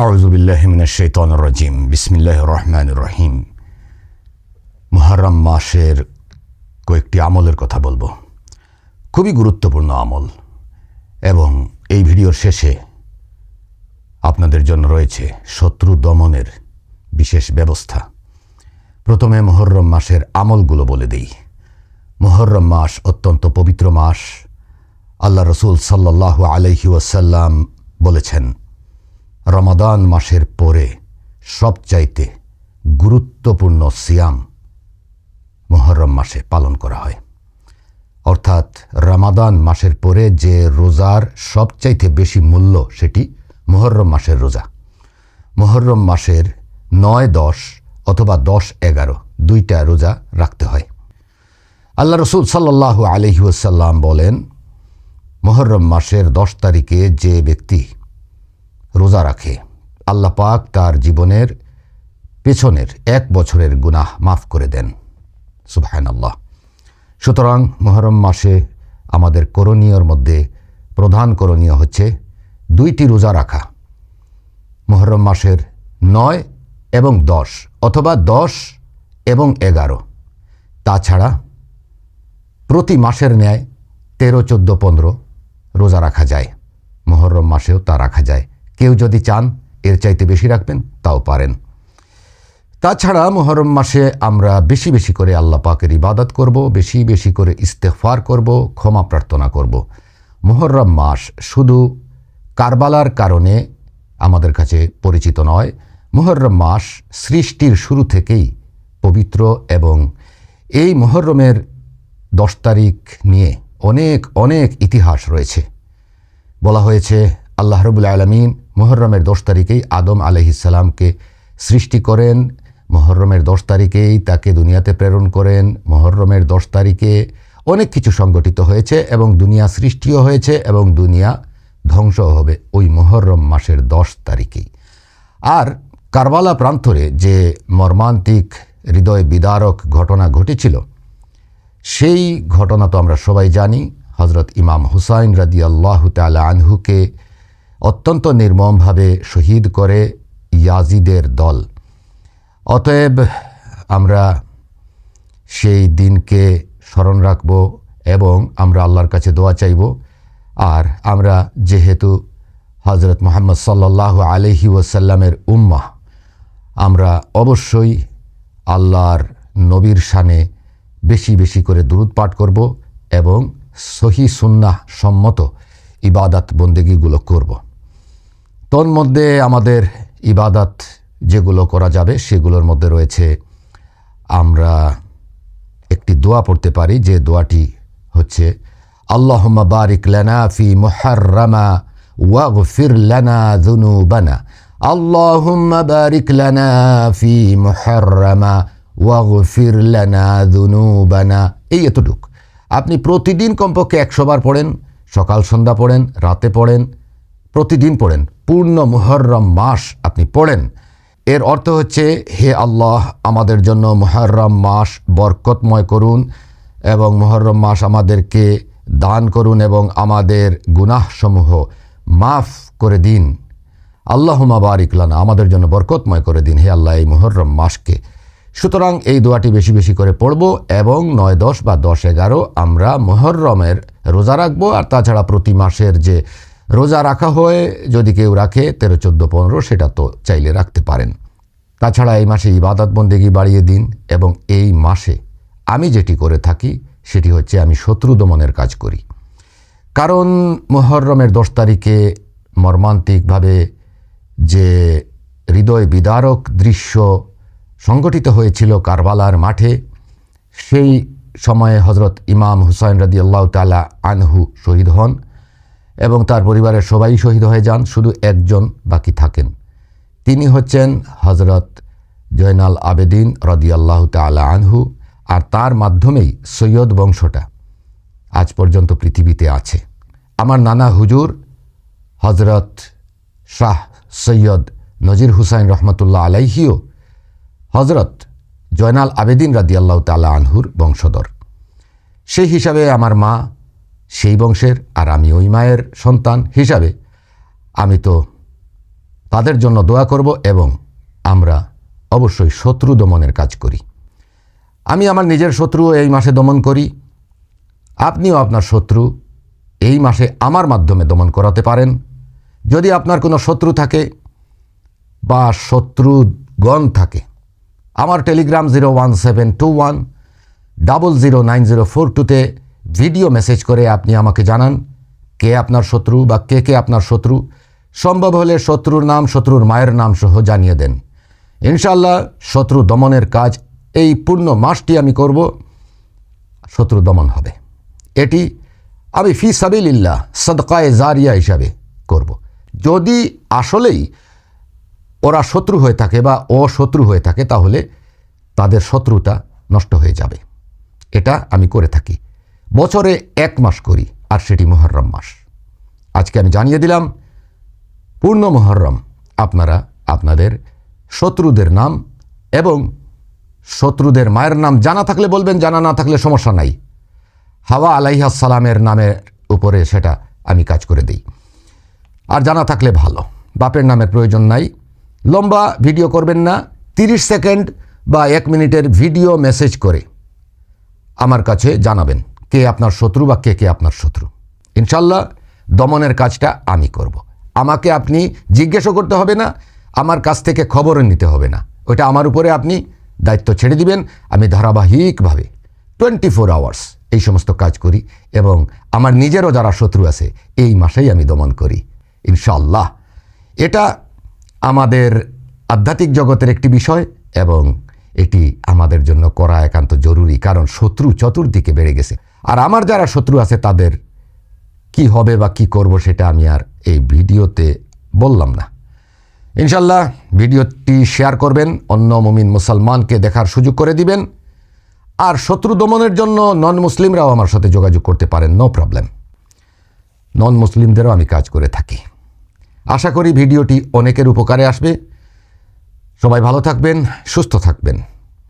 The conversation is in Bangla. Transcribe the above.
আউযু বিল্লাহি মিনাশ শাইতানির রাজিম। বিসমিল্লাহির রহমানির রহিম। মুহররম মাসের কয়েকটি আমলের কথা বলবো, খুবই গুরুত্বপূর্ণ আমল, এবং এই ভিডিওর শেষে আপনাদের জন্য রয়েছে শত্রু দমনের বিশেষ ব্যবস্থা। প্রথমে মুহররম মাসের আমলগুলো বলে দেই। মুহররম মাস অত্যন্ত পবিত্র মাস। আল্লাহ রসুল সাল্লাল্লাহু আলাইহি ওয়াসাল্লাম বলেছেন, রমাদান মাসের পরে সবচাইতে গুরুত্বপূর্ণ সিয়াম মুহররম মাসে পালন করা হয়। অর্থাৎ রমাদান মাসের পরে যে রোজার সবচাইতে বেশি মূল্য সেটি মুহররম মাসের রোজা। মুহররম মাসের 9-10 অথবা 10-11 দুইটা রোজা রাখতে হয়। আল্লাহ রসুল সাল্লাল্লাহু আলাইহি ওয়াসাল্লাম বলেন, মুহররম মাসের 10 তারিখে যে ব্যক্তি রোজা রাখে, আল্লাহ পাক তার জীবনের পেছনের 1 বছরের গুনাহ মাফ করে দেন। সুবহানাল্লাহ। সুতরাং মুহররম মাসে আমাদের করণীয়র মধ্যে প্রধান করণীয় হচ্ছে 2টি রোজা রাখা। মুহররম মাসের 9 এবং 10 অথবা 10 এবং 11। তাছাড়া প্রতি মাসের ন্যায় 13, 14, 15 রোজা রাখা যায়। মুহররম মাসেও তা রাখা যায়। কেউ যদি চান এর চাইতে বেশি রাখবেন তাও পারেন। তাছাড়া মুহররম মাসে আমরা বেশি বেশি করে আল্লাহ পাকের ইবাদত করব, বেশি বেশি করে ইস্তেগফার করব, ক্ষমা প্রার্থনা করব। মুহররম মাস শুধু কারবালার কারণে আমাদের কাছে পরিচিত নয়। মুহররম মাস সৃষ্টির শুরু থেকেই পবিত্র, এবং এই মুহররমের 10 তারিখ নিয়ে অনেক অনেক ইতিহাস রয়েছে। বলা হয়েছে আল্লাহ রাব্বুল আলামিন মুহররমের 10 তারিখেই আদম আলাইহিস সালামকে সৃষ্টি করেন, মুহররমের 10 তারিখেই তাকে দুনিয়াতে প্রেরণ করেন। মুহররমের 10 তারিখে অনেক কিছু সংগঠিত হয়েছে এবং দুনিয়া সৃষ্টিও হয়েছে এবং দুনিয়া ধ্বংস হবে ওই মুহররম মাসের 10 তারিখেই। আর কারবালা প্রান্তরে যে মর্মান্তিক হৃদয় বিদারক ঘটনা ঘটেছিল, সেই ঘটনা তো আমরা সবাই জানি। হযরত ইমাম হুসাইন রাদিয়াল্লাহু তাআলা আনহুকে অত্যন্ত নির্মমভাবে শহীদ করে ইয়াজিদের দল। অতএব আমরা সেই দিনকে স্মরণ রাখব এবং আমরা আল্লাহর কাছে দোয়া চাইব। আর আমরা যেহেতু হযরত মুহাম্মদ সাল্লাল্লাহু আলাইহি ওয়াসাল্লামের উম্মাহ, আমরা অবশ্যই আল্লাহর নবীর শানে বেশি বেশি করে দুরূদ পাঠ করব এবং সহিহ সুন্নাহ সম্মত ইবাদত বন্দেগীগুলো করব। তন্মধ্যে আমাদের ইবাদত যেগুলো করা যাবে সেগুলোর মধ্যে রয়েছে, আমরা একটি দোয়া পড়তে পারি, যে দোয়াটি হচ্ছে আল্লাহুম্মা বারিক লানা ফি মুহাররামা ওয়াগফির লানা যুনুবানা। আল্লাহুম্মা বারিক লানা ফি মুহাররামা ওয়াগফির লানা যুনুবানা। এই এতটুক আপনি প্রতিদিন কমপক্ষে 100 বার পড়েন, সকাল সন্ধ্যা পড়েন, রাতে পড়েন, প্রতিদিন পড়েন, পূর্ণ মুহররম মাস আপনি পড়েন। এর অর্থ হচ্ছে, হে আল্লাহ, আমাদের জন্য মুহররম মাস বরকতময় করুন এবং মুহররম মাস আমাদেরকে দান করুন এবং আমাদের গুনাহসমূহ মাফ করে দিন। আল্লাহুম্মা বারিক লানা, আমাদের জন্য বরকতময় করে দিন হে আল্লাহ এই মুহররম মাসকে। সুতরাং এই দোয়াটি বেশি বেশি করে পড়ব এবং 9-10 বা 10-11 আমরা মুহররমের রোজা রাখবো। আর তাছাড়া প্রতি মাসের যে রোজা রাখা হয়, যদি কেউ রাখে 13, 14, 15, সেটা তো চাইলে রাখতে পারেন। তাছাড়া এই মাসে ইবাদত বন্দেগী বাড়িয়ে দিন। এবং এই মাসে আমি যেটি করে থাকি সেটি হচ্ছে, আমি শত্রু দমনের কাজ করি। কারণ মুহররমের 10 তারিখে মর্মান্তিকভাবে যে হৃদয় বিদারক দৃশ্য সংগঠিত হয়েছিল কারবালার মাঠে, সেই সময়ে হযরত ইমাম হুসাইন রাদিয়াল্লাহু তাআলা আনহু শহীদ হন এবং তার পরিবারের সবাই শহীদ হয়ে যান। শুধু একজন বাকি থাকেন, তিনি হচ্ছেন হযরত জয়নাল আবেদিন রাদিয়াল্লাহু তাআলা আনহু। আর তার মাধ্যমেই সৈয়দ বংশটা আজ পর্যন্ত পৃথিবীতে আছে। আমার নানা হুজুর হযরত শাহ সৈয়দ নজির হুসাইন রহমতুল্লাহ আলাইহিও হযরত জয়নাল আবেদিন রাদিয়াল্লাহু তাআলা আনহুর বংশধর। সেই হিসাবে আমার মা সেই বংশের, আর আমি ওই মায়ের সন্তান হিসাবে আমি তো তাদের জন্য দোয়া করব এবং আমরা অবশ্যই শত্রু দমনের কাজ করি। আমি আমার নিজের শত্রু এই মাসে দমন করি, আপনিও আপনার শত্রু এই মাসে আমার মাধ্যমে দমন করাতে পারেন। যদি আপনার কোনো শত্রু থাকে বা শত্রুগণ থাকে, আমার টেলিগ্রাম 01721009042-তে ভিডিও মেসেজ করে আপনি আমাকে জানান কে আপনার শত্রু বা কে আপনার শত্রু। সম্ভব হলে শত্রুর নাম, শত্রুর মায়ের নাম সহ জানিয়ে দেন। ইনশাআল্লাহ শত্রু দমনের কাজ এই পূর্ণ মাসটি আমি করব, শত্রু দমন হবে। এটি আমি ফি সাবিলিল্লাহ সদকায়ে জারিয়া হিসাবে করব। যদি আসলেই ওরা শত্রু হয়ে থাকে বা অশত্রু হয়ে থাকে তাহলে তাদের শত্রুতা নষ্ট হয়ে যাবে। এটা আমি করে থাকি, বছরে 1 মাস করি, আর সেটি মুহররম মাস। আজকে আমি জানিয়ে দিলাম পূর্ণ মুহররম আপনারা আপনাদের শত্রুদের নাম এবং শত্রুদের মায়ের নাম জানা থাকলে বলবেন, জানা না থাকলে সমস্যা নাই। হাওয়া আলাইহিস সালামের নামের উপরে সেটা আমি কাজ করে দিই, আর জানা থাকলে ভালো। বাপের নামের প্রয়োজন নাই। লম্বা ভিডিও করবেন না, 30 সেকেন্ড বা 1 মিনিটের ভিডিও মেসেজ করে আমার কাছে জানাবেন কে আপনার শত্রু বা কে আপনার শত্রু। ইনশাল্লাহ দমনের কাজটা আমি করব। আমাকে আপনি জিজ্ঞেসও করতে হবে না, আমার কাছ থেকে খবরও নিতে হবে না। ওইটা আমার উপরে আপনি দায়িত্ব ছেড়ে দিবেন। আমি ধারাবাহিকভাবে 24 আওয়ার্স এই সমস্ত কাজ করি এবং আমার নিজেরও যারা শত্রু আছে এই মাসেই আমি দমন করি ইনশাআল্লাহ। এটা আমাদের আধ্যাত্মিক জগতের একটি বিষয় এবং এটি আমাদের জন্য করা একান্ত জরুরি, কারণ শত্রু চতুর্দিকে বেড়ে গেছে। আর আমার যারা শত্রু আছে তাদের কি হবে বা কি করব সেটা আমি আর এই ভিডিওতে বললাম না। ইনশাল্লাহ ভিডিওটি শেয়ার করবেন, অন্য মুমিন মুসলমানকে দেখার সুযোগ করে দিবেন। আর শত্রু দমনের জন্য নন মুসলিমরাও আমার সাথে যোগাযোগ করতে পারেন, নো প্রবলেম। নন মুসলিমদেরও আমি কাজ করে থাকি। আশা করি ভিডিওটি অনেকের উপকারে আসবে। সবাই ভালো থাকবেন, সুস্থ থাকবেন।